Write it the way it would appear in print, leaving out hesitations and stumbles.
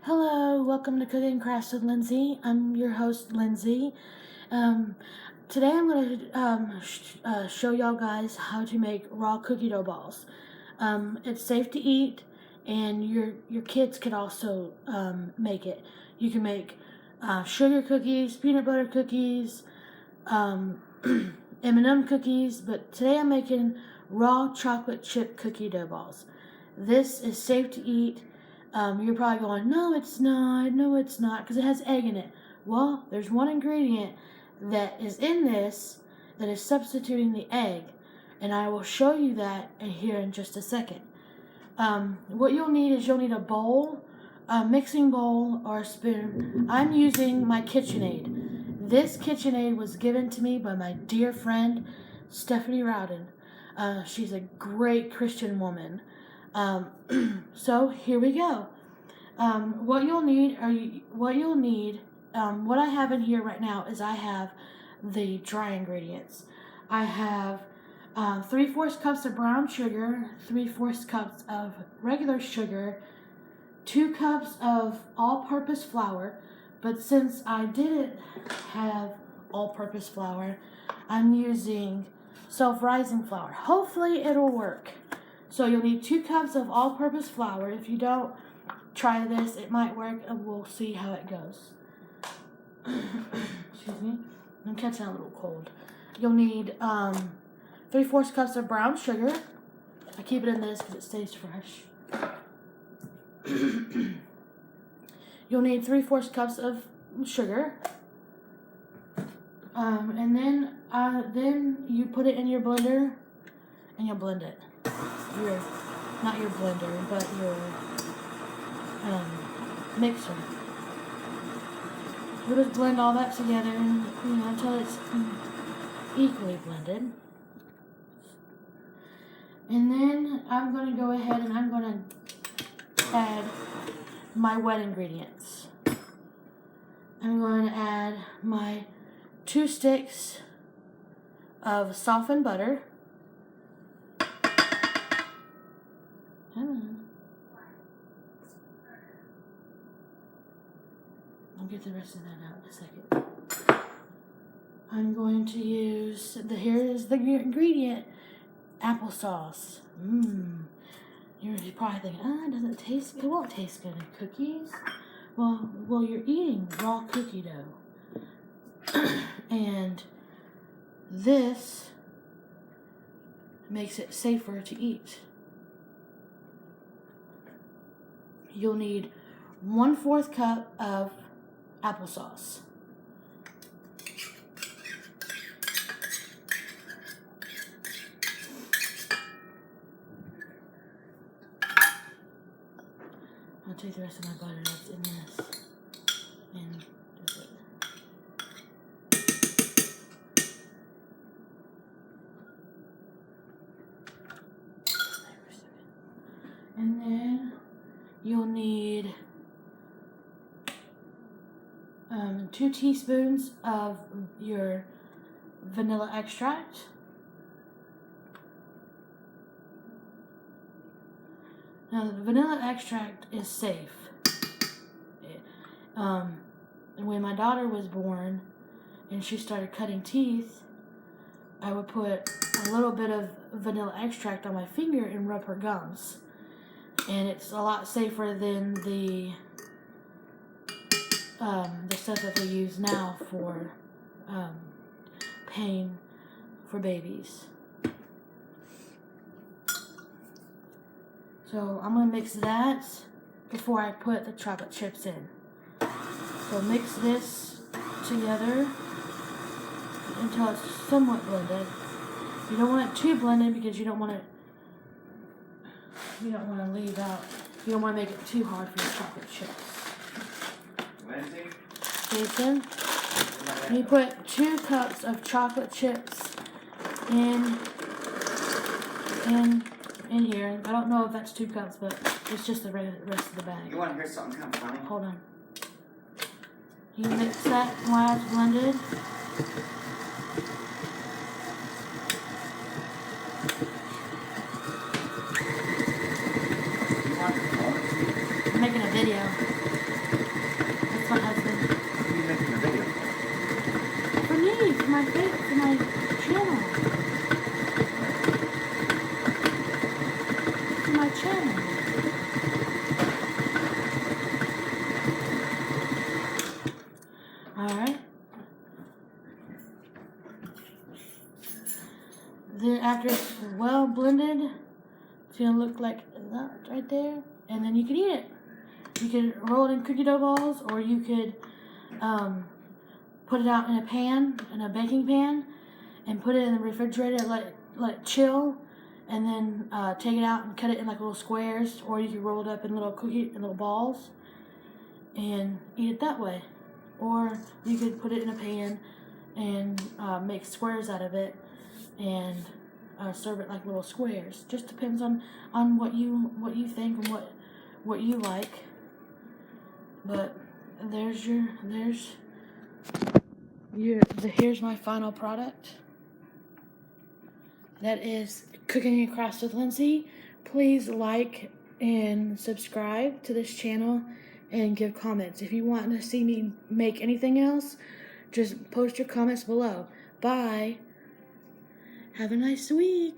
Hello, welcome to Cooking Crafts with Lindsey. I'm your host, Lindsey. Today I'm going to show y'all guys how to make raw cookie dough balls. It's safe to eat, and your kids could also make it. You can make sugar cookies, peanut butter cookies, M&M cookies, but today I'm making raw chocolate chip cookie dough balls. This is safe to eat. You're probably going, no it's not, because it has egg in it. Well, there's one ingredient that is in this that is substituting the egg, and I will show you that here in just a second. What you'll need is you'll need a bowl, a mixing bowl, or a spoon. I'm using my KitchenAid. This KitchenAid was given to me by my dear friend, Stephanie Rowden. She's a great Christian woman. So here we go. What I have in here right now is I have the dry ingredients. I have 3/4 cups of brown sugar, 3/4 cups of regular sugar, 2 cups of all-purpose flour, but since I didn't have all-purpose flour, I'm using self-rising flour. Hopefully it'll work. So you'll need 2 cups of all-purpose flour. If you don't, try this. It might work, and we'll see how it goes. Excuse me. I'm catching a little cold. You'll need 3/4 cups of brown sugar. I keep it in this because it stays fresh. You'll need 3/4 cups of sugar. And then you put it in your blender, and you'll blend it. Not your blender, but your mixer. We'll just blend all that together until it's equally blended. And then I'm going to go ahead and I'm going to add my wet ingredients. I'm going to add my 2 sticks of softened butter. I'll get the rest of that out in a second. I'm going to use, here is the ingredient, applesauce. You're probably thinking, doesn't it taste good? It won't taste good in cookies. Well, you're eating raw cookie dough. And this makes it safer to eat. You'll need 1/4 cup of applesauce. I'll take the rest of my butter that's in this and just it. And then you'll need 2 teaspoons of your vanilla extract. Now, the vanilla extract is safe. When my daughter was born and she started cutting teeth, I would put a little bit of vanilla extract on my finger and rub her gums. And it's a lot safer than the stuff that they use now for pain for babies. So I'm going to mix that before I put the chocolate chips in. So mix this together until it's somewhat blended. You don't want it too blended because you don't want to leave out, you don't want to make it too hard for your chocolate chips. Lindsey? Jason, you put 2 cups of chocolate chips in here. I don't know if that's 2 cups, but it's just the rest of the bag. You want to hear something kind of funny? Hold on. You mix that while it's blended. I'm making a video. blended. It's gonna look like that right there, and then you can eat it. You can roll it in cookie dough balls, or you could put it out in a pan, in a baking pan, and put it in the refrigerator and let it chill, and then take it out and cut it in like little squares, or you can roll it up in little balls and eat it that way. Or you could put it in a pan and make squares out of it and serve it like little squares. Just depends on what you think and what you like. But here's my final product. That is Cooking Across with Lindsey. Please like and subscribe to this channel and give comments. If you want to see me make anything else, just post your comments below. Bye. Have a nice week.